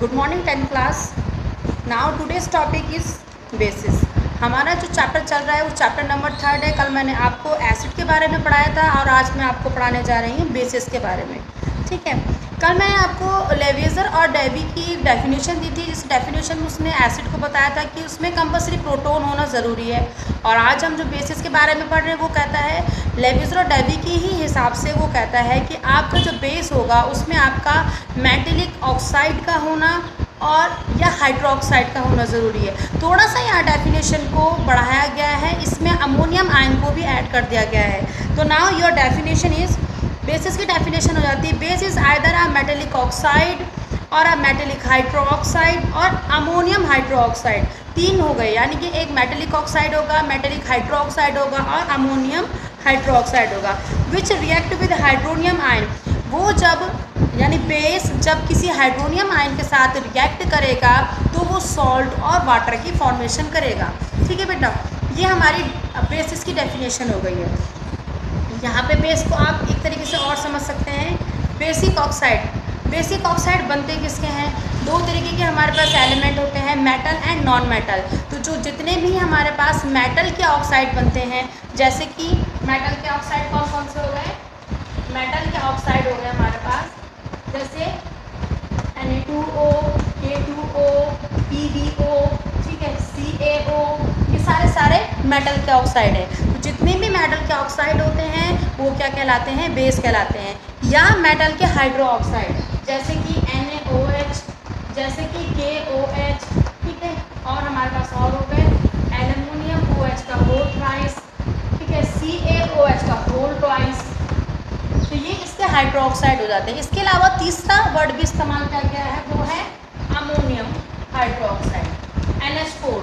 Good morning 10th class. Now today's topic is basis. हमारा जो chapter चल रहा है वो चैप्टर नंबर 3 है। कल मैंने आपको एसिड के बारे में पढ़ाया था और आज मैं आपको पढ़ाने जा रही हूँ बेसिस के बारे में। ठीक है, कल मैंने आपको लेवेजर और डेवी की डेफिनेशन दी थी। जिस डेफिनेशन में उसने एसिड को बताया था कि उसमें कंपल्सरी प्रोटोन होना ज़रूरी है। और आज हम जो बेसिस के बारे में पढ़ रहे हैं वो कहता है लेवेजर और डेवी की ही हिसाब से वो कहता है कि आपका जो बेस होगा उसमें आपका मेटेलिक ऑक्साइड का होना और या हाइड्रोक्साइड का होना ज़रूरी है। थोड़ा सा यहाँ डेफिनेशन को बढ़ाया गया है, इसमें अमोनियम आयन को भी ऐड कर दिया गया है। तो now your definition is, basis की डेफिनेशन हो जाती है base is either a metallic oxide और अ मेटेलिक हाइड्रोक्साइड और अमोनियम हाइड्रोक्साइड। तीन हो गए, यानी कि एक मेटेलिक ऑक्साइड होगा, मेटेलिक हाइड्रोक्साइड होगा और अमोनियम हाइड्रोक्साइड होगा। विच रिएक्ट विद हाइड्रोनियम आयन, वो जब यानी बेस जब किसी हाइड्रोनियम आयन के साथ रिएक्ट करेगा तो वो सॉल्ट और वाटर की फॉर्मेशन करेगा। ठीक है बेटा, ये हमारी बेसिस की डेफिनेशन हो गई है। यहाँ पे बेस को आप एक तरीके से और समझ सकते हैं, बेसिक ऑक्साइड। बेसिक ऑक्साइड बनते किसके हैं? दो तरीके के हमारे पास एलिमेंट होते हैं, मेटल एंड नॉन मेटल। तो जो जितने भी हमारे पास मेटल के ऑक्साइड बनते हैं, जैसे कि मेटल के ऑक्साइड कौन कौन से हो गए? मेटल के ऑक्साइड हो गए हमारे पास, जैसे Na2O, K2O, PbO, ठीक है, CaO, ये सारे मेटल के ऑक्साइड है। तो जितने भी मेटल के ऑक्साइड होते हैं वो क्या कहलाते हैं? बेस कहलाते हैं। या मेटल के हाइड्रो ऑक्साइड, जैसे कि NaOH, जैसे कि KOH, ठीक है, और हमारे पास और हो गए एल्युमिनियम OH का होल ट्वाइस, ठीक है, CaOH का होल ट्वाइस। तो ये इसके हाइड्रोक्साइड हो जाते हैं। इसके अलावा तीसरा वर्ड भी इस्तेमाल किया गया है, वो है ammonium hydroxide, NH4,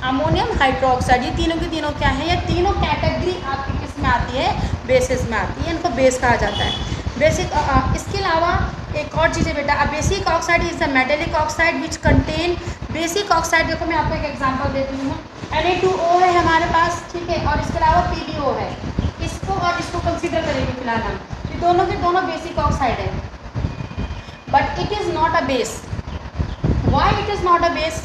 ammonium hydroxide. ये तीनों की तीनों क्या है? ये तीनों कैटेगरी आपकी किस में आती है? बेसिस में आती है। इनको बेस कहा जाता है। बेसिक इसके अलावा एक और चीज़ है बेटा, a basic oxide is a metallic oxide which contain, basic oxide देखो मैं आपको एक एग्जांपल देती हूँ। Na2O है हमारे पास, ठीक है, और इसके अलावा PbO है। इसको और इसको कंसिडर करेंगे फिलहाल हम, दोनों के दोनों बेसिक ऑक्साइड है, but it is not a base. Why it is not a base?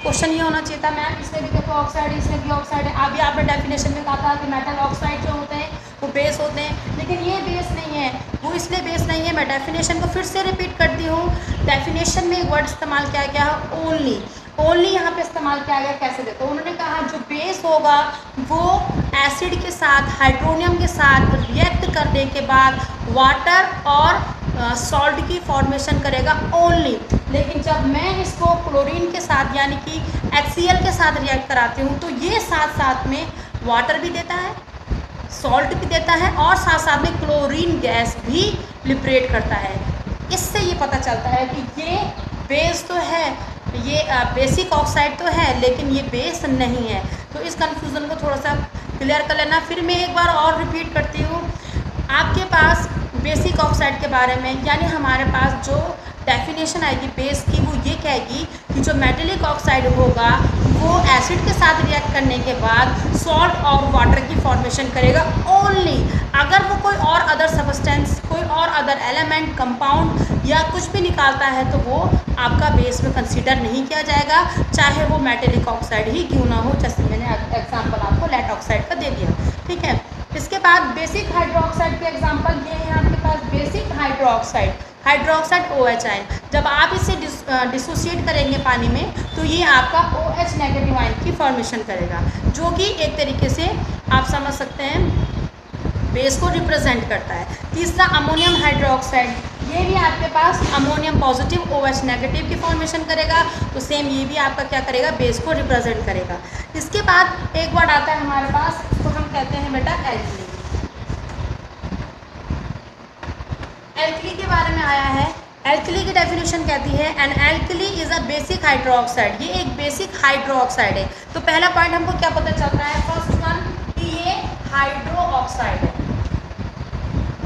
Question ये होना चाहिए था मैम, इसमें भी देखो ऑक्साइड है, इसमें भी ऑक्साइड है। अभी आपने डेफिनेशन में कहा था कि मेटल ऑक्साइड जो होते हैं वो बेस होते हैं, लेकिन ये बेस नहीं है। वो इसलिए बेस नहीं है, मैं डेफिनेशन को फिर से रिपीट करती हूँ। डेफिनेशन में एक वर्ड इस्तेमाल किया गया है ओनली। ओनली यहाँ पे इस्तेमाल किया गया, कैसे? देखो उन्होंने कहा जो बेस होगा वो एसिड के साथ, हाइड्रोनियम के साथ रिएक्ट करने के बाद वाटर और सॉल्ट की फॉर्मेशन करेगा ओनली। लेकिन जब मैं इसको क्लोरीन के साथ यानी कि HCl के साथ रिएक्ट कराती हूँ तो ये साथ साथ में वाटर भी देता है, सॉल्ट भी देता है और साथ साथ में क्लोरीन गैस भी लिबरेट करता है। इससे ये पता चलता है कि ये बेस तो है, ये बेसिक ऑक्साइड तो है, लेकिन ये बेस नहीं है। तो इस कन्फ्यूज़न को थोड़ा सा क्लियर कर लेना। फिर मैं एक बार और रिपीट करती हूँ आपके पास बेसिक ऑक्साइड के बारे में, यानी हमारे पास जो डेफिनेशन आएगी बेस की वो ये कहेगी कि जो मेटेलिक ऑक्साइड होगा वो एसिड के साथ रिएक्ट करने के बाद सॉल्ट और वाटर की फॉर्मेशन करेगा ओनली। अगर वो कोई और अदर सब्सटेंस, कोई और अदर एलिमेंट, कंपाउंड या कुछ भी निकालता है तो वो आपका बेस में कंसीडर नहीं किया जाएगा, चाहे वो मेटेलिक ऑक्साइड ही क्यों ना हो। जैसे मैंने एग्जाम्पल आपको लेड ऑक्साइड का दे दिया, ठीक है। इसके बाद बेसिक हाइड्रोक्साइड के एग्जाम्पल ये है आपके पास, basic hydroxide, hydroxide OH ion. जब आप इसे डिसोसिएट करेंगे पानी में तो ये आपका OH नेगेटिव आयन की फॉर्मेशन करेगा, जो कि एक तरीके से आप समझ सकते हैं बेस को रिप्रेजेंट करता है। तीसरा अमोनियम हाइड्रोक्साइड, ये भी आपके पास अमोनियम पॉजिटिव OH नेगेटिव की फॉर्मेशन करेगा। तो सेम ये भी आपका क्या करेगा? बेस को रिप्रेजेंट करेगा। इसके बाद एक वर्ड आता है हमारे पास, इसको हम कहते हैं बेटा एल्कली। एल्कली के बारे में आया है। एल्कली की डेफिनेशन कहती है an alkali is a basic hydroxide, ये एक बेसिक हाइड्रोक्साइड है। तो पहला पॉइंट हमको क्या पता चलता है? फर्स्ट वन कि ये हाइड्रोक्साइड है,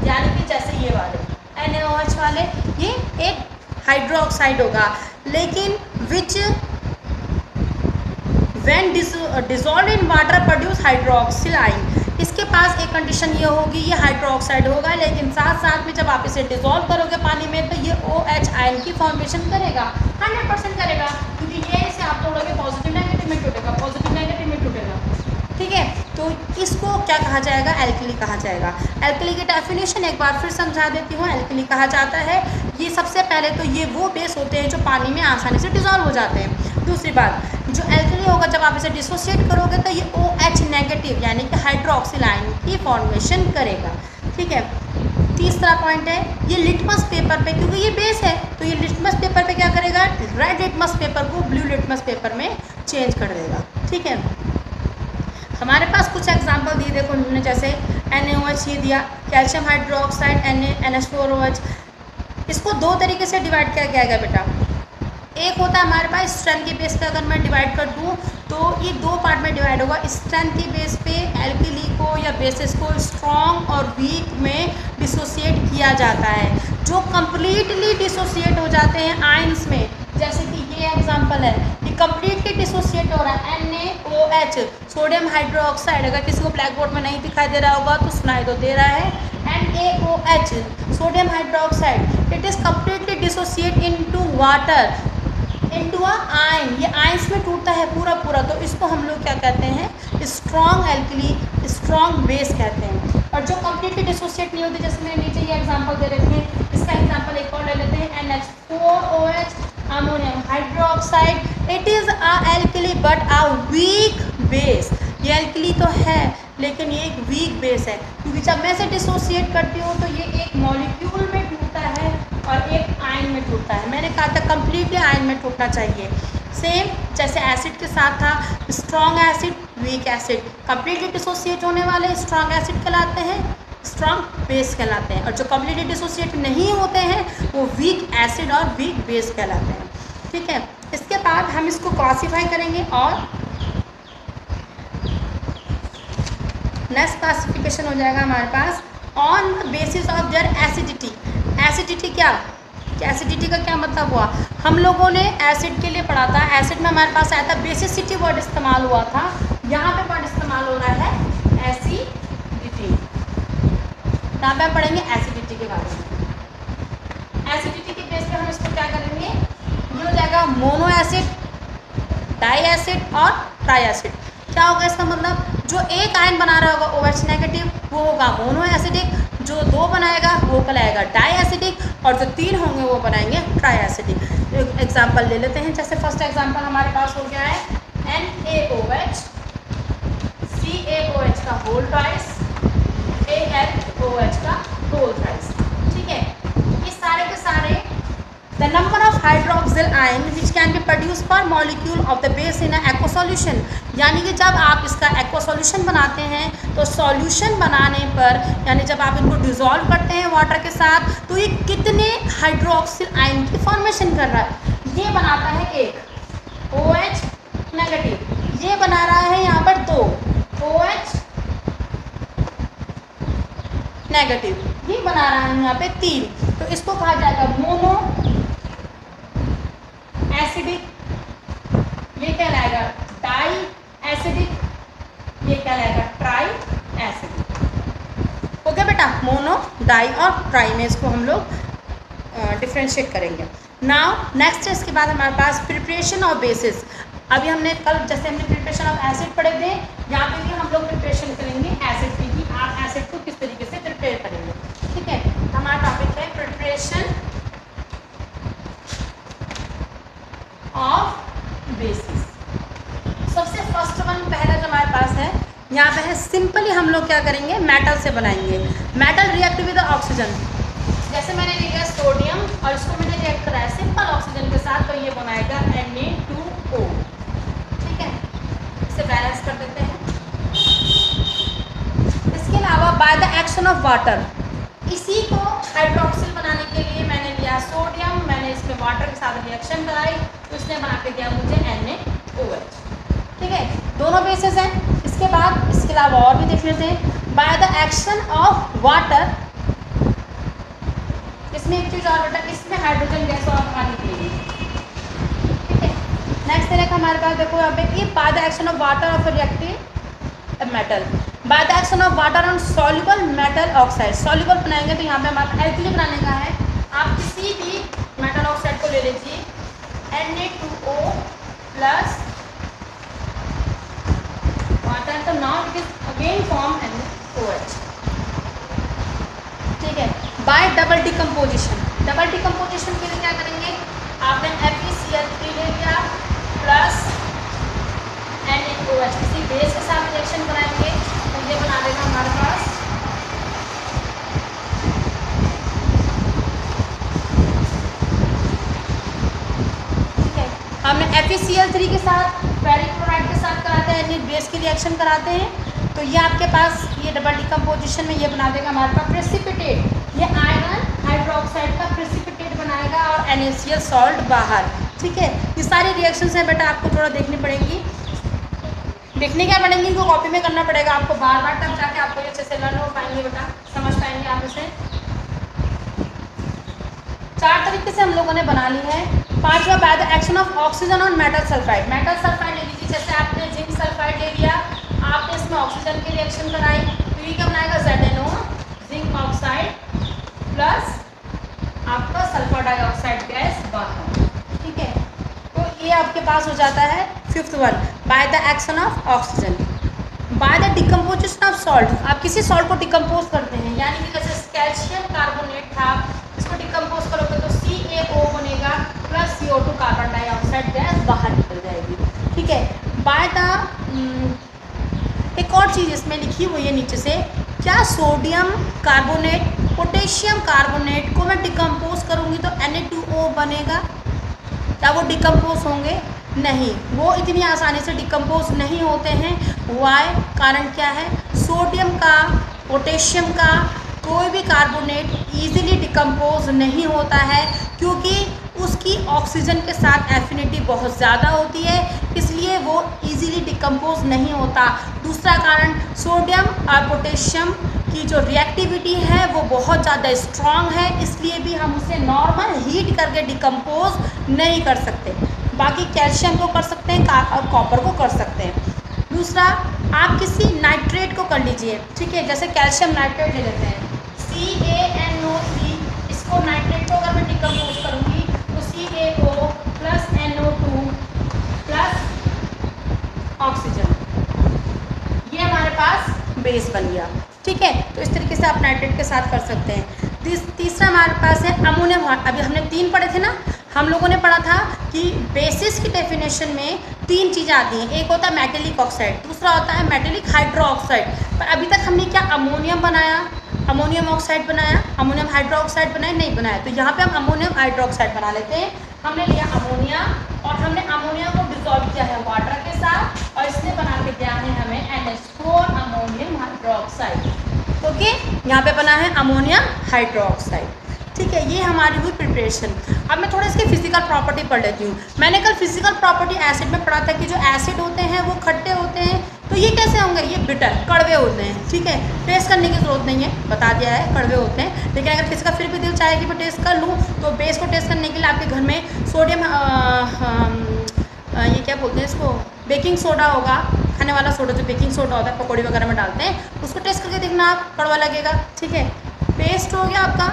यानी कि जैसे ये वाले NaOH वाले ये एक हाइड्रोक्साइड होगा, लेकिन विच when dissolve in water produce hydroxyl ion, इसके पास एक कंडीशन ये होगी, ये हाइड्रोक्साइड होगा, लेकिन साथ साथ में जब आप इसे डिसॉल्व करोगे पानी में तो ये OH आयन की फॉर्मेशन करेगा, 100% करेगा, क्योंकि ये इसे आप तोड़ोगे पॉजिटिव नेगेटिव में टूटेगा, पॉजिटिव नेगेटिव में टूटेगा। ठीक है, तो इसको क्या कहा जाएगा, एल्कली कहा जाएगा। एल्कली की डेफिनेशन एक बार फिर समझा देती हूँ। एल्कली कहा जाता है, ये सबसे पहले तो ये वो बेस होते हैं जो पानी में आसानी से डिसॉल्व हो जाते हैं। दूसरी बात, जो एल्कली होगा जब आप इसे डिसोशिएट करोगे तो ये OH नेगेटिव यानी कि हाइड्रोक्सिल आयन की फॉर्मेशन करेगा। ठीक है, तीसरा पॉइंट है, ये लिटमस पेपर पे, क्योंकि ये बेस है तो ये लिटमस पेपर पे क्या करेगा, रेड लिटमस पेपर को ब्लू लिटमस पेपर में चेंज कर देगा। ठीक है, हमारे पास कुछ एग्जांपल दिए देखो उन्होंने, जैसे NaOH ये दिया, कैल्शियम हाइड्रोक्साइड NaNH4OH। इसको दो तरीके से डिवाइड किया गया है बेटा। एक होता है हमारे पास स्ट्रेंथ के बेस पे, अगर मैं डिवाइड कर दूँ तो ये दो पार्ट में डिवाइड होगा। स्ट्रेंथ के बेस पे एल्कली को या बेसिस को स्ट्रॉन्ग और वीक में डिसोशिएट किया जाता है, जो कम्प्लीटली डिसोशिएट हो जाते हैं आयंस में। जैसे कि ये एग्जांपल है, ये कम्प्लीटली डिसोशिएट हो रहा है NaOH सोडियम हाइड्रोक्साइड। अगर किसी को ब्लैक बोर्ड में नहीं दिखाई दे रहा होगा तो सुनाई तो दे रहा है, NaOH sodium hydroxide, it is completely dissociate into water into a ion, ये आयंस में टूटता है पूरा पूरा, तो इसको हम लोग क्या कहते हैं, स्ट्रॉन्ग एल्कली, स्ट्रॉन्ग बेस कहते हैं। और जो कम्प्लीटली डिसोशिएट नहीं होती, जैसे मैंने नीचे ये एग्जांपल दे रखे हैं, इसका एग्जांपल एक और ले लेते हैं, NH4OH ammonium hydroxide, it is a alkali but a weak base. ये एल्कली तो है लेकिन ये एक वीक बेस है, क्योंकि जब मैं इसे डिसोशिएट करती हूँ तो ये एक मॉलिक्यूल में टूटता है और एक आयन में टूटता है। मैंने कहा था कम्प्लीटली आयन में टूटना चाहिए। सेम जैसे एसिड के साथ था, strong acid, weak acid. Completely dissociate होने वाले स्ट्रॉन्ग एसिड कहलाते हैं, स्ट्रॉन्ग बेस कहलाते हैं, और जो कम्प्लीटली डिसोशिएट नहीं होते हैं वो वीक एसिड और वीक बेस कहलाते हैं। ठीक है, इसके बाद हम इसको क्लासीफाई करेंगे और नेक्स्ट क्लासिफिकेशन हो जाएगा हमारे pass on the basis of their acidity. Acidity क्या, एसिडिटी का क्या मतलब हुआ, हम लोगों ने एसिड के लिए पढ़ा था, एसिड में हमारे पास आया था बेसिसिटी वर्ड इस्तेमाल हुआ था, यहाँ पे वर्ड इस्तेमाल हो रहा है एसिडिटी। यहाँ पे हम पढ़ेंगे एसिडिटी के बारे में। एसिडिटी के बेस पे हम इसको क्या करेंगे, ये हो जाएगा मोनो एसिड, डाई एसिड और ट्राई एसिड। क्या होगा इसका मतलब, जो एक आयन बना रहा होगा OH नेगेटिव वो होगा मोनो एसिडिक, जो दो बनाएगा वो कहलाएगा डाई एसिडिक, और जो तीन होंगे वो बनाएंगे ट्राई एसिडिक। एक एग्जांपल ले लेते हैं, जैसे फर्स्ट एग्जांपल हमारे पास हो गया है NaOH, CaOH का होल ट्वाइस, AlOH का होल ट्वाइस। ठीक है, ये सारे के सारे the number of hydroxyl ion which can be produced per molecule of the base in a aqueous solution, यानी कि जब आप इसका एक्वा सॉल्यूशन बनाते हैं तो सॉल्यूशन बनाने पर, यानी जब आप इनको डिज़ोल्व करते हैं वाटर के साथ, तो ये कितने हाइड्रोक्सिल आयन की फॉर्मेशन कर रहा है। ये बनाता है एक OH नेगेटिव, ये बना रहा है यहाँ पर दो OH नेगेटिव, ये बना रहा है यहाँ पे तीन, तो इसको कहा जाएगा मोनो एसिडिक, ये कहलाएगा डाई एसिडिक, ये कहलाएगा ट्राई एसिडिक। ओके बेटा, मोनो, डाई और ट्राई में इसको हम लोग डिफ्रेंशिएट करेंगे। नाउ नेक्स्ट है, इसके बाद हमारे पास प्रिपरेशन ऑफ बेसिस। अभी हमने कल जैसे हमने प्रिपरेशन ऑफ एसिड पढ़े थे, यहाँ पे भी हम लोग प्रिपरेशन करेंगे एसिड की, कि आप एसिड को किस तरीके से प्रिपेयर करेंगे। ठीक है, हमारा टॉपिक है प्रिपरेशन ऑफ बेसिस। सबसे फर्स्ट वन पहला जो हमारे पास है यहाँ पे है, सिंपली हम लोग क्या करेंगे, मेटल से बनाएंगे। मेटल रिएक्ट विद ऑक्सीजन, जैसे मैंने लिया सोडियम और इसको मैंने रिएक्ट कराया सिंपल ऑक्सीजन के साथ, तो ये बनाएगा Na2O। ठीक है, इसे बैलेंस कर देते हैं। इसके अलावा bye the action of water, इसी को हाइड्रोक्सिल बनाने के लिए मैंने लिया सोडियम, मैंने इसमें वाटर के साथ रिएक्शन कराई, तो इसने बना के दिया मुझे NaOH। ठीक है, दोनों बेसिस हैं। इसके बाद इसके अलावा और भी देख लेते हैं, bye the action of water, इसमें एक चीज़ और बेटा, इसमें हाइड्रोजन गैस और पानी के लिए। ठीक है, नेक्स्ट तरह का हमारे पास देखो यहाँ पे, ये bye the action of water of reactive metal, bye the action of water on soluble metal oxide, soluble बनाएंगे तो यहाँ पे हमारा एल्कली बनाने का है। आप किसी भी मेटल ऑक्साइड को ले लीजिए, Na2O प्लस वाटर, तो now it is again form NaOH। ठीक है, bye double decomposition, double decomposition के लिए क्या करेंगे, आपने FeCl3 ले लिया प्लस NaOH, किसी बेस के साथ रिएक्शन बनाएंगे तो ये बना देगा हमारे पास हमने FeCl3 के साथ फेरिक क्लोराइड के साथ कराते हैं, यानी बेस की रिएक्शन कराते हैं, तो ये आपके पास ये डबल डिकम्पोजिशन में ये बना देगा हमारे पास प्रेसिपिटेट, ये आयरन हाइड्रोक्साइड का प्रेसिपिटेट बनाएगा और NaCl सॉल्ट बाहर। ठीक है, ये सारी रिएक्शंस हैं बेटा, आपको थोड़ा देखनी पड़ेंगी, देखने क्या पड़ेंगी, इनको कॉपी में करना पड़ेगा आपको बार बार, तब जाके आपको ये अच्छे से लर्न हो पाएंगे बेटा, समझ पाएंगे आप इसे। 4 तरीके से हम लोगों ने बना ली है। 5वां, by the action of oxygen on metal sulphide, metal sulphide ले लीजिए, जैसे आपने जिंक सल्फाइड ले लिया, आपने इसमें ऑक्सीजन की रिएक्शन कराई तो ये क्या बनाएगा, ZnO जिंक ऑक्साइड प्लस आपका सल्फर डाइऑक्साइड गैस बाहर। ठीक है, तो ये आपके पास हो जाता है 5th one, bye the action of oxygen. By the decomposition of salt, आप किसी सॉल्ट को डिकम्पोज करते हैं, यानी कि जैसे कैल्शियम कार्बोनेट था, इसको डिकम्पोज करोगे तो CaO बनेगा plus CO2 carbon dioxide gas बाहर निकल जाएगी। ठीक है, बाय द एक और चीज़ इसमें लिखी हुई है नीचे से, क्या सोडियम कार्बोनेट पोटेशियम कार्बोनेट को मैं डिकम्पोज करूँगी तो Na2O बनेगा, क्या वो डिकम्पोज होंगे, नहीं, वो इतनी आसानी से डिकम्पोज नहीं होते हैं। वाई, कारण क्या है, सोडियम का पोटेशियम का कोई भी कार्बोनेट इजीली डिकम्पोज नहीं होता है, क्योंकि उसकी ऑक्सीजन के साथ एफिनिटी बहुत ज़्यादा होती है, इसलिए वो इजीली डिकम्पोज नहीं होता। दूसरा कारण, सोडियम और पोटेशियम की जो रिएक्टिविटी है वो बहुत ज़्यादा स्ट्रॉन्ग है, इसलिए भी हम उसे नॉर्मल हीट करके डिकम्पोज नहीं कर सकते। बाकी कैल्शियम को कर सकते हैं और कॉपर को कर सकते हैं। दूसरा, आप किसी नाइट्रेट को कर लीजिए, ठीक है, जैसे कैल्शियम नाइट्रेट ले लेते हैं, CaNO3, इसको नाइट्रेट को अगर मैं डिकम्पोज करूँगी तो CaO plus NO2 plus oxygen, ये हमारे पास बेस बन गया। ठीक है, तो इस तरीके से आप नाइट्रेट के साथ कर सकते हैं। तीसरा हमारे पास है अमोनियम, अभी हमने 3 पढ़े थे ना, हम लोगों ने पढ़ा था कि बेसिस की डेफिनेशन में 3 चीज़ें आती हैं, एक होता है मेटेलिक ऑक्साइड, दूसरा होता है मेटेलिक हाइड्रो ऑक्साइड। पर अभी तक हमने क्या अमोनियम बनाया, अमोनियम ऑक्साइड बनाया, अमोनियम हाइड्रो ऑक्साइड बनाया, नहीं बनाया, तो यहाँ पे हम अमोनियम हाइड्रो ऑक्साइड बना लेते हैं। हमने लिया अमोनिया और हमने अमोनिया को डिसॉल्व किया है वाटर के साथ, और इसने बना के दिया है हमें NH4 ammonium hydro oxide. Okay, यहाँ पे बना है अमोनियम हाइड्रो ऑक्साइड। ठीक है, ये हमारी हुई प्रिपरेशन। अब मैं थोड़ा इसकी फिजिकल प्रॉपर्टी पढ़ लेती हूँ। मैंने कल फिजिकल प्रॉपर्टी एसिड में पढ़ा था कि जो एसिड होते हैं वो खट्टे होते हैं, तो ये कैसे होंगे, ये बिटर कड़वे होते हैं। ठीक है, टेस्ट करने की ज़रूरत नहीं है, बता दिया है कड़वे होते हैं, लेकिन अगर किसी का फिर भी दिल चाहे कि मैं टेस्ट कर लूँ तो बेस को टेस्ट करने के लिए आपके घर में सोडियम ये क्या बोलते हैं इसको, बेकिंग सोडा होगा, खाने वाला सोडा जो बेकिंग सोडा होता है पकौड़ी वगैरह में डालते हैं, उसको टेस्ट करके देखना आप, कड़वा लगेगा। ठीक है, पेस्ट हो गया आपका,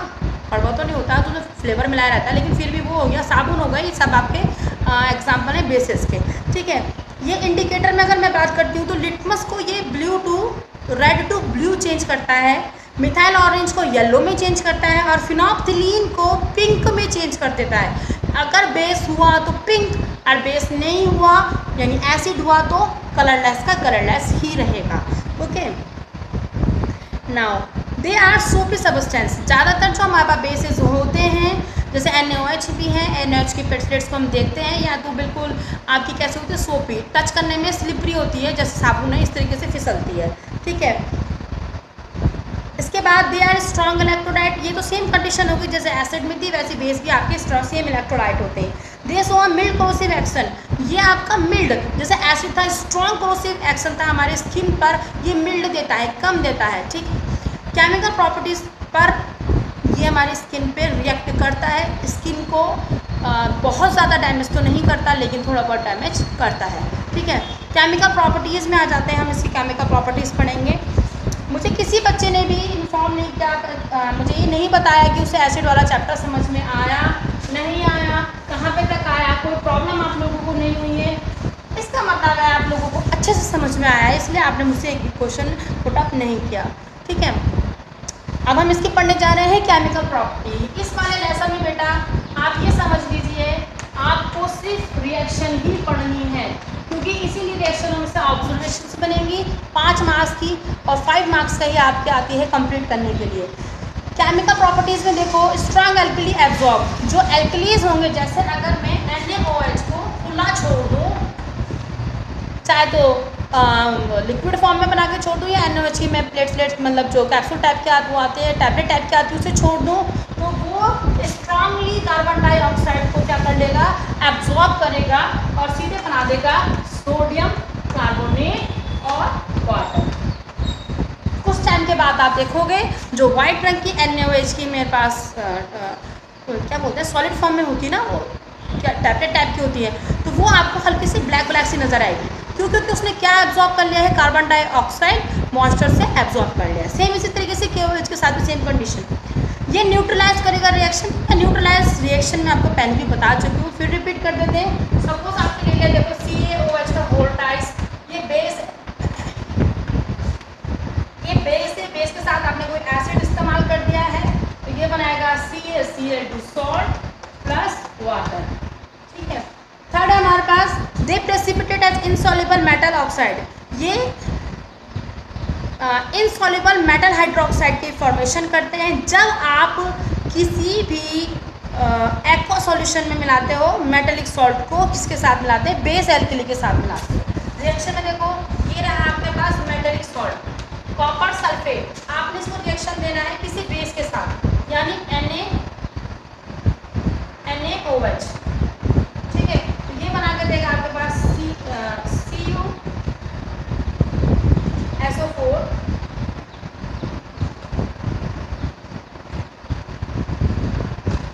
कड़वा तो नहीं होता, तो फ्लेवर मिलाया रहता है, लेकिन फिर भी वो हो गया, साबुन हो गया, ये सब आपके एग्जाम्पल हैं बेसिस के। ठीक है, ये इंडिकेटर में अगर मैं बात करती हूँ तो लिटमस को ये blue to red to blue change करता है, मिथाइल ऑरेंज को येलो में चेंज करता है, और फिनोप्थिलीन को पिंक में चेंज कर देता है। अगर बेस हुआ तो पिंक, और बेस नहीं हुआ यानी एसिड हुआ तो कलरलेस का कलरलेस ही रहेगा। ओके, नाउ दे आर सोपी सब्सटेंस, ज़्यादातर जो हमारे पास बेसिस होते हैं जैसे NaOH भी है, NaOH की पेट्सलेट्स को हम देखते हैं, या तो बिल्कुल आपकी कैसे होती है, सोपी, टच करने में स्लिपरी होती है, जैसे साबुन है इस तरीके से फिसलती है। ठीक है, इसके बाद दे आर स्ट्रॉन्ग इलेक्ट्रोलाइट, ये तो सेम कंडीशन होगी जैसे एसिड में थी, वैसे बेस भी आपके सेम इलेक्ट्रोलाइट होते हैं। They show a mild corrosive action, ये आपका मिल्ड, जैसे एसिड था स्ट्रॉन्ग कोरोसिव एक्शन था हमारे स्किन पर, ये मिल्ड देता है, कम देता है। ठीक, केमिकल प्रॉपर्टीज़ पर ये हमारी स्किन पे रिएक्ट करता है, स्किन को बहुत ज़्यादा डैमेज तो नहीं करता, लेकिन थोड़ा बहुत डैमेज करता है। ठीक है, केमिकल प्रॉपर्टीज़ में आ जाते हैं हम, इसकी केमिकल प्रॉपर्टीज़ पढ़ेंगे। मुझे किसी बच्चे ने भी इन्फॉर्म नहीं किया, मुझे ये नहीं बताया कि उसे एसिड वाला चैप्टर समझ में आया नहीं आया, कहाँ पे तक आया, कोई प्रॉब्लम आप लोगों को नहीं हुई है। इसका मतलब है आप लोगों को अच्छे से समझ में आया है, इसलिए आपने मुझसे एक भी क्वेश्चन पुट अप नहीं किया। ठीक है, अब हम इसकी पढ़ने जा रहे हैं केमिकल प्रॉपर्टी। इस वाले लेसन में बेटा आप ये समझ लीजिए आपको सिर्फ रिएक्शन ही पढ़नी है, क्योंकि इसीलिए रिएक्शनों से ऑब्जर्वेशंस बनेंगी 5 मार्क्स की और 5 मार्क्स का ही आपके आती है कंप्लीट करने के लिए। केमिकल प्रॉपर्टीज़ में देखो, स्ट्रॉन्ग एल्कली एब्जॉर्ब, जो एल्कलीज होंगे, जैसे अगर मैं NaOH को खुला छोड़ दूँ, चाहे तो लिक्विड फॉर्म में बना के छोड़ दूँ या NaOH की मैं प्लेट्स मतलब जो कैप्सूल टाइप के वो आते हैं, टैबलेट टाइप के आते हैं, उसे छोड़ दूँ तो वो स्ट्रांगली कार्बन डाइऑक्साइड को क्या कर लेगा, एब्जॉर्ब करेगा और सीधे बना देगा सोडियम कार्बोनेट और वाटर। कुछ टाइम के बाद आप देखोगे जो वाइट रंग की NaOH की मेरे पास क्या बोलते हैं सॉलिड फॉर्म में होती है ना, वो क्या टैबलेट टाइप की होती है, तो वो आपको हल्की सी ब्लैक सी नज़र आएगी, क्योंकि उसने क्या एब्जॉर्ब कर लिया है, कार्बन डाइऑक्साइड मॉइस्चर से एब्जॉर्ब कर लिया है। सेम इसी तरीके से KOH के साथ भी सेम कंडीशन। ये न्यूट्रलाइज करेगा रिएक्शन। न्यूट्रलाइज रिएक्शन में आपको पहले भी बता चुकी हूँ, फिर रिपीट कर देते हैं। सपोज आपके ले लिया, देखो CaOH का वोल्टाइज, ये बेस है, बेस के साथ आपने कोई एसिड इस्तेमाल कर दिया है, तो ये बनाएगा CaCl2 सॉल्ट प्लस वाटर। ठीक है, थर्ड है हमारे पास they precipitate as insoluble metal oxide. ये इनसॉल्युबल मेटल हाइड्रोक्साइड की फॉर्मेशन करते हैं जब आप किसी भी एक्वा सॉल्यूशन में मिलाते हो मेटेलिक सॉल्ट को, किसके साथ मिलाते हैं, बेस एल्कली के साथ मिलाते हैं। रिएक्शन में देखो ये रहा आपके पास मेटेलिक सॉल्ट कॉपर सल्फेट, आपने इसको रिएक्शन देना है किसी बेस के साथ, यानी NaOH। ठीक है, तो ये बना के देगा आपके पास CuSO4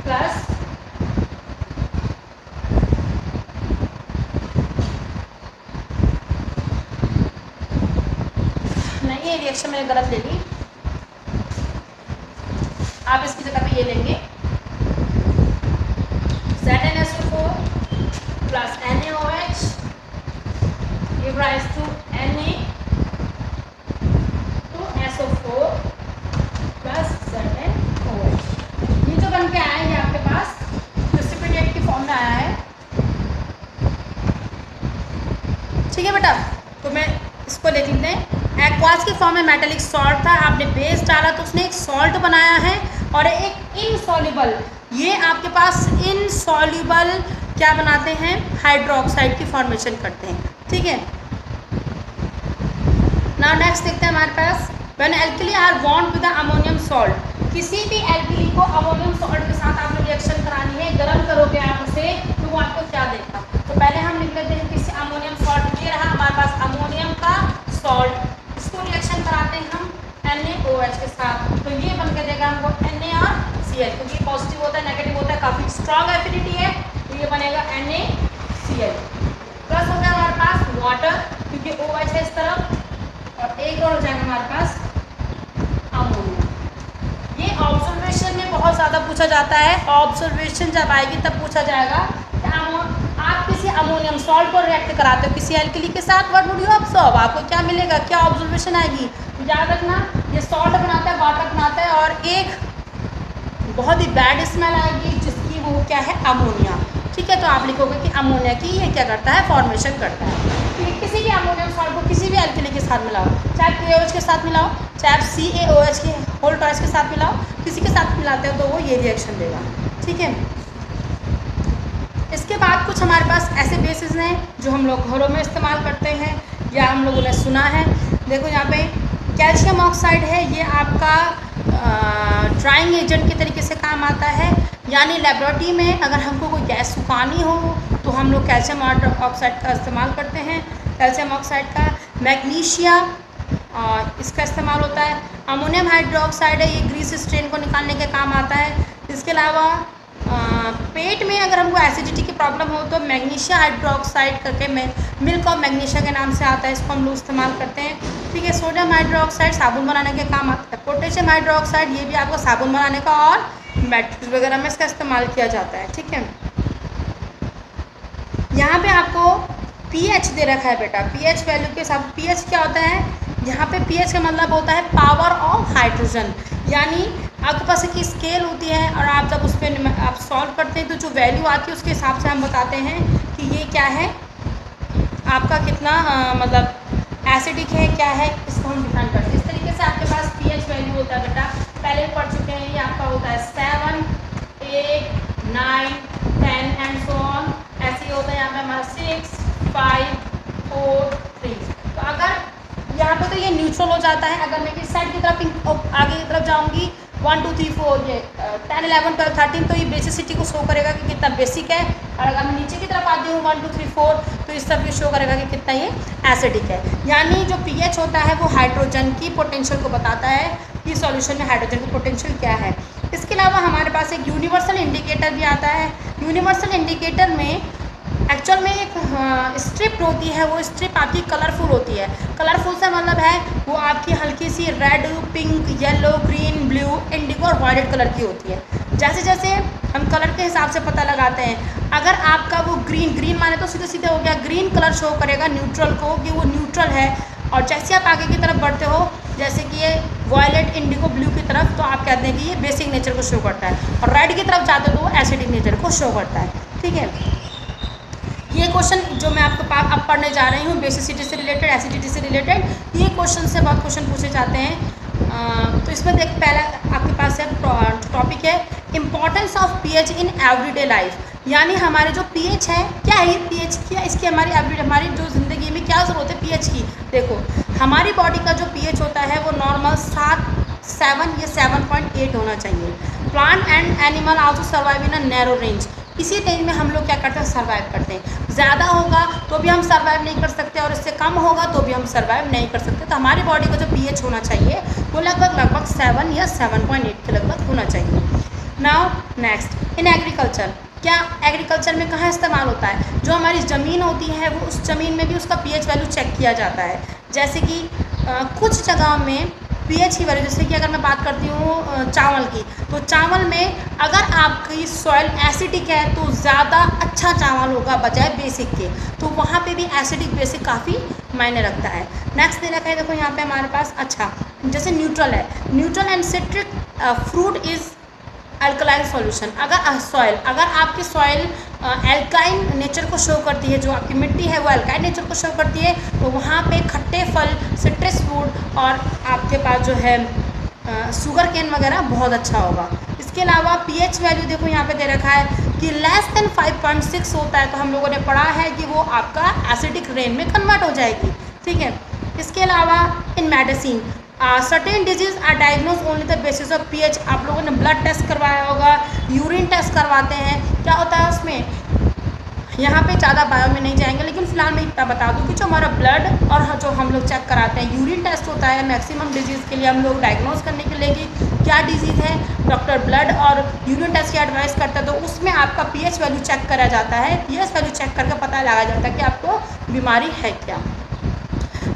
प्लस नहीं, ये रिएक्शन मैंने गलत ले ली, आप इसकी जगह पे ये लेंगे ZnSO4 plus NaOH give rise to Na2SO4 plus ZnOH। ये जो बन के आया है ये आपके पास प्रेसिपिटेट की फॉर्म में आया है। ठीक है बेटा, तो मैं इसको लिख लेते हैं। एक्वास की फॉर्म में मेटेलिक सॉल्ट था, आपने बेस डाला तो उसने एक सॉल्ट बनाया है और एक इनसॉल्युबल, ये आपके पास इनसॉल्युबल क्या बनाते हैं, हाइड्रोक्साइड की फॉर्मेशन करते हैं। ठीक है, नाउ नेक्स्ट देखते हैं हमारे पास when alkali are bond with ammonium salt. किसी भी एल्कली को अमोनियम सॉल्ट के साथ आपने रिएक्शन करानी है, गर्म करोगे आप उसे तो वो आपको क्या देगा। तो पहले हम लिख लेते हैं किसी अमोनियम सॉल्ट, ये रहा हमारे पास अमोनियम का सॉल्ट, इसको रिएक्शन कराते हैं हम NaOH के साथ, तो ये बन के देगा हमको Na और Cl, क्योंकि पॉजिटिव होता है नेगेटिव होता है, काफ़ी स्ट्रॉन्ग एफिनिटी है, तो ये बनेगा NaCl। प्लस हो गया हमारे पास वाटर, क्योंकि OH है इस तरफ, और एक और हो जाएगा हमारे पास अमोनिया। ये ऑब्जर्वेशन में बहुत ज़्यादा पूछा जाता है, ऑब्जर्वेशन जब आएगी तब पूछा जाएगा कि आप किसी अमोनियम सॉल्ट को रिएक्ट कराते हो किसी एल्कली के साथ, व्हाट वुड यू ऑब्जर्व, आपको क्या मिलेगा, क्या ऑब्जर्वेशन आएगी। याद रखना ये सॉल्ट बनाता है, वाटर बनाता है, और एक बहुत ही बैड स्मेल आएगी जिसकी वो क्या है, अमोनिया। ठीक है, तो आप लिखोगे कि अमोनिया की ये क्या करता है, फॉर्मेशन करता है। तो किसी भी अमोनियम सॉल्ट को किसी भी एल्कली के साथ मिलाओ, चाहे KOH के साथ मिलाओ, चाहे आप CaOH के होल टॉयस के साथ मिलाओ, किसी के साथ मिलाते हो तो वो ये रिएक्शन देगा। ठीक है, इसके बाद कुछ हमारे पास ऐसे बेसिस हैं जो हम लोग घरों में इस्तेमाल करते हैं या हम लोगों ने सुना है। देखो यहाँ पे कैल्शियम ऑक्साइड है, ये आपका ड्राइंग एजेंट के तरीके से काम आता है, यानी लेबोरेटरी में अगर हमको कोई गैस सुखानी हो तो हम लोग कैल्शियम ऑक्साइड का इस्तेमाल करते हैं। कैल्शियम ऑक्साइड का मैग्नीशिया इसका इस्तेमाल होता है। अमोनियम हाइड्रोक्साइड है, ये ग्रीस स्ट्रेन को निकालने के काम आता है। इसके अलावा पेट में अगर हमको एसिडिटी की प्रॉब्लम हो तो मैग्नीशिया हाइड्रोक्साइड करके मिल्क ऑफ मैग्नीशिया के नाम से आता है, इसको हम लोग इस्तेमाल करते हैं। ठीक है, सोडियम हाइड्रोक्साइड साबुन बनाने के काम आता है। पोटेशियम हाइड्रोक्साइड ये भी आपको साबुन बनाने का और बैटरीज वगैरह में इसका इस्तेमाल किया जाता है। ठीक है, यहाँ पे आपको पीएच दे रखा है बेटा, पीएच वैल्यू के साथ। पीएच क्या होता है, यहाँ पे पीएच का मतलब होता है पावर ऑफ हाइड्रोजन, यानी आपके पास एक स्केल होती है और आप जब उस पर आप सॉल्व करते हैं तो जो वैल्यू आती है उसके हिसाब से हम बताते हैं कि ये क्या है, आपका कितना मतलब एसिडिक है, क्या है, इसको हम डिफाइन करते हैं। इस तरीके से आपके पास पीएच वैल्यू होता है बेटा, पहले पढ़ चुके हैं। ये आपका होता है 7, 8, 9, 10 एंड सो ऑन। ऐसे ही होता है यहाँ पे हमारा 6, 5, 4, 3। तो अगर यहाँ पे तो ये न्यूट्रल हो जाता है। अगर मैं इस साइड की तरफ आगे की तरफ जाऊँगी 1, 2, 3, 4 ये 10, 11, 12, 13 तो ये बेसिसिटी को शो करेगा कि कितना बेसिक है। और अगर मैं नीचे की तरफ आती हूँ 1, 2, 3, 4 तो इस तरफ ये शो करेगा कि कितना ये एसिडिक है। यानी जो पीएच होता है वो हाइड्रोजन की पोटेंशियल को बताता है कि सॉल्यूशन में हाइड्रोजन की पोटेंशियल क्या है। इसके अलावा हमारे पास एक यूनिवर्सल इंडिकेटर भी आता है। यूनिवर्सल इंडिकेटर में एक्चुअल में एक स्ट्रिप होती है, वो स्ट्रिप आपकी कलरफुल होती है। कलरफुल से मतलब है वो आपकी हल्की सी red, pink, yellow, green, blue, indigo और वायलेट कलर की होती है। जैसे जैसे हम कलर के हिसाब से पता लगाते हैं, अगर आपका वो ग्रीन माने तो सीधे सीधे हो गया, ग्रीन कलर शो करेगा न्यूट्रल को कि वो न्यूट्रल है। और जैसे आप आगे की तरफ बढ़ते हो, जैसे कि ये वायलेट, इंडिगो, ब्लू की तरफ, तो आप कहते हैं कि ये बेसिक नेचर को शो करता है। और रेड की तरफ जाते हो तो वो एसिडिक नेचर को शो करता है। ठीक है, ये क्वेश्चन जो मैं आपके पास अब पढ़ने जा रही हूँ बेसिसिटी से रिलेटेड, एसिडिटी से रिलेटेड, ये क्वेश्चन से बहुत क्वेश्चन पूछे जाते हैं। तो इसमें देख, पहला आपके पास है टॉपिक है importance of pH in everyday life. यानी हमारे जो पीएच है, क्या है ये पीएच, क्या इसकी हमारी जो ज़िंदगी में क्या ज़रूरत है पीएच की। देखो, हमारी बॉडी का जो पीएच होता है वो नॉर्मल 7 या 7.8 होना चाहिए। Plant and animal also survive in a narrow range. इसी रेंज में हम लोग क्या करते हैं, सर्वाइव करते हैं। ज़्यादा होगा तो भी हम सर्वाइव नहीं कर सकते और इससे कम होगा तो भी हम सर्वाइव नहीं कर सकते। तो हमारी बॉडी का जो पीएच होना चाहिए वो लगभग 7 या 7.8 के लगभग होना चाहिए। नाउ नेक्स्ट, इन एग्रीकल्चर, क्या एग्रीकल्चर में कहाँ इस्तेमाल होता है, जो हमारी ज़मीन होती है वो उस ज़मीन में भी उसका पीएच वैल्यू चेक किया जाता है। जैसे कि कुछ जगहों में पीएच की वैल्यू, जैसे कि अगर मैं बात करती हूँ चावल की, तो चावल में अगर आपकी सॉइल एसिडिक है तो ज़्यादा अच्छा चावल होगा बजाय बेसिक के, तो वहाँ पे भी एसिडिक बेसिक काफ़ी मायने रखता है। नेक्स्ट दे रखा है, देखो यहाँ पे हमारे पास, अच्छा जैसे न्यूट्रल है, neutral and citric fruit is alkaline solution. अगर आपकी सॉइल एल्काइन नेचर को शो करती है, जो आपकी मिट्टी है वो एल्काइन नेचर को शो करती है, तो वहाँ पे खट्टे फल, सिट्रस फ्रूट और आपके पास जो है शुगर केन वगैरह बहुत अच्छा होगा। इसके अलावा पीएच वैल्यू देखो यहाँ पे दे रखा है कि लेस देन 5.6 होता है तो हम लोगों ने पढ़ा है कि वो आपका एसिडिक रेन में कन्वर्ट हो जाएगी। ठीक है, इसके अलावा in medicine certain disease are diagnose only the basis of pH. आप लोगों ने ब्लड टेस्ट करवाया होगा, यूरिन टेस्ट करवाते हैं, क्या होता है उसमें, यहाँ पे ज़्यादा बायो में नहीं जाएंगे, लेकिन फिलहाल मैं इतना बता दूँ कि जो हमारा ब्लड और जो हम लोग चेक कराते हैं, यूरिन टेस्ट होता है मैक्सिमम डिजीज़ के लिए, हम लोग डायग्नोज करने के लिए कि क्या डिजीज़ है, डॉक्टर ब्लड और यूरिन टेस्ट की एडवाइस करता है, तो उसमें आपका पीएच वैल्यू चेक करा जाता है। पीएच वैल्यू चेक करके पता लगाया जाता है कि आपको बीमारी है क्या।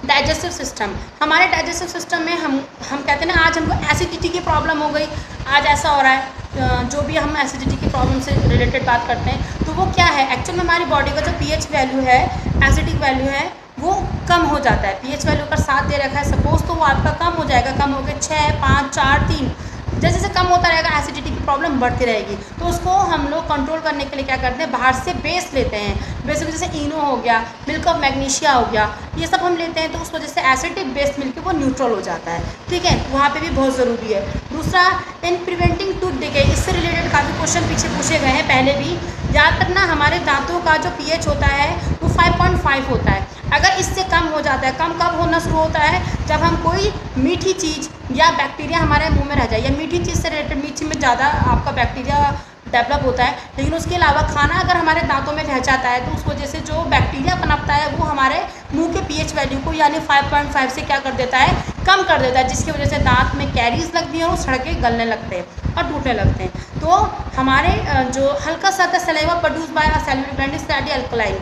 डाइजेस्टिव सिस्टम, हमारे डाइजेस्टिव सिस्टम में हम कहते हैं ना, आज हमको एसिडिटी की प्रॉब्लम हो गई, आज ऐसा हो रहा है, जो भी हम एसिडिटी की प्रॉब्लम से रिलेटेड बात करते हैं, तो वो क्या है, एक्चुअल में हमारी बॉडी का जो पीएच वैल्यू है, एसिडिक वैल्यू है, वो कम हो जाता है। पीएच वैल्यू का 7 दे रखा है सपोज, तो वो आपका कम हो जाएगा, कम हो गया 6, 5, 4, 3, जैसे जैसे कम होता रहेगा एसिडिटी की प्रॉब्लम बढ़ती रहेगी। तो उसको हम लोग कंट्रोल करने के लिए क्या करते हैं, बाहर से बेस लेते हैं। बेस में जैसे इनो हो गया, मिल्क ऑफ मैग्नीशिया हो गया, ये सब हम लेते हैं, तो उस वजह से एसिडिक बेस मिलकर वो न्यूट्रल हो जाता है। ठीक है, वहाँ पे भी बहुत ज़रूरी है। दूसरा, इन प्रिवेंटिंग टूथ डिके, इससे रिलेटेड काफ़ी क्वेश्चन पीछे पूछे गए हैं पहले भी। ज़्यादातर ना हमारे दांतों का जो पीएच होता है वो 5.5 होता है। अगर इससे कम हो जाता है, कम कब होना शुरू होता है, जब हम कोई मीठी चीज़ या बैक्टीरिया हमारे मुंह में रह जाए, या मीठी चीज़ से रिलेटेड, मीठी में ज़्यादा आपका बैक्टीरिया डेवलप होता है, लेकिन उसके अलावा खाना अगर हमारे दांतों में रह जाता है तो उस वजह से जो बैक्टीरिया पनपता है वो हमारे मुंह के पीएच वैल्यू को यानी 5.5 से क्या कर देता है, कम कर देता है, जिसकी वजह से दांत में कैरीज लगती हैं और सड़कें गलने लगते हैं और टूटने लगते हैं। तो हमारे जो हल्का सा saliva produce by salivary gland is that alkaline.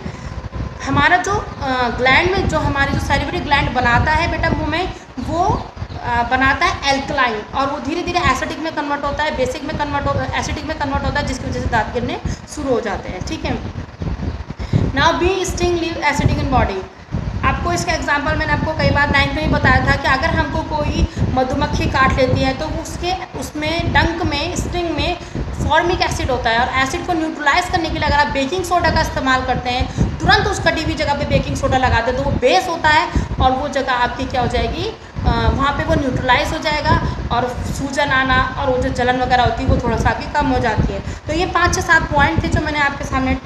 हमारा जो ग्लैंड में जो हमारी जो सैलिवरी ग्लैंड बनाता है बेटा मुंह में, वो बनाता है एल्कलाइन, और वो धीरे धीरे एसिडिक में कन्वर्ट होता है, बेसिक में कन्वर्ट होता है, एसिडिक में कन्वर्ट होता है, जिसकी वजह से दांत गिरने शुरू हो जाते हैं। ठीक है। Now bee sting leave acidic in body. आपको इसका एग्जांपल मैंने आपको कई बार 9th में ही बताया था कि अगर हमको कोई मधुमक्खी काट लेती है तो उसमें डंक में स्टिंग में फॉर्मिक एसिड होता है, और एसिड को न्यूट्रलाइज करने के लिए अगर आप बेकिंग सोडा का इस्तेमाल करते हैं, तुरंत उस कटी हुई जगह पे बेकिंग सोडा लगा दे तो वो बेस होता है, और वो जगह आपकी क्या हो जाएगी, वहाँ पे वो न्यूट्रलाइज हो जाएगा, और सूजन आना और वो जो जलन वगैरह होती है वो थोड़ा सा आपकी कम हो जाती है। तो ये 5 से 7 पॉइंट थे जो मैंने आपके सामने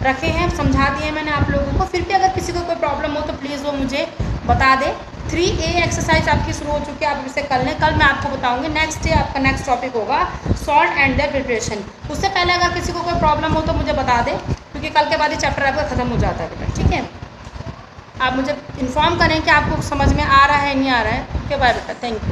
रखे हैं, समझा दिए मैंने आप लोगों को। फिर भी अगर किसी को कोई प्रॉब्लम हो तो प्लीज़ वो मुझे बता दे। 3A एक्सरसाइज आपकी शुरू हो चुकी है, आप इसे कर लें। कल मैं आपको बताऊंगी, नेक्स्ट डे आपका नेक्स्ट टॉपिक होगा सॉल्ट एंड देयर प्रिपरेशन। उससे पहले अगर किसी को कोई प्रॉब्लम हो तो मुझे बता दे, क्योंकि कल के बाद ये चैप्टर आपका ख़त्म हो जाता है बेटा। ठीक है, आप मुझे इन्फॉर्म करें कि आपको समझ में आ रहा है नहीं आ रहा है। ओके बाय बेटा, थैंक यू।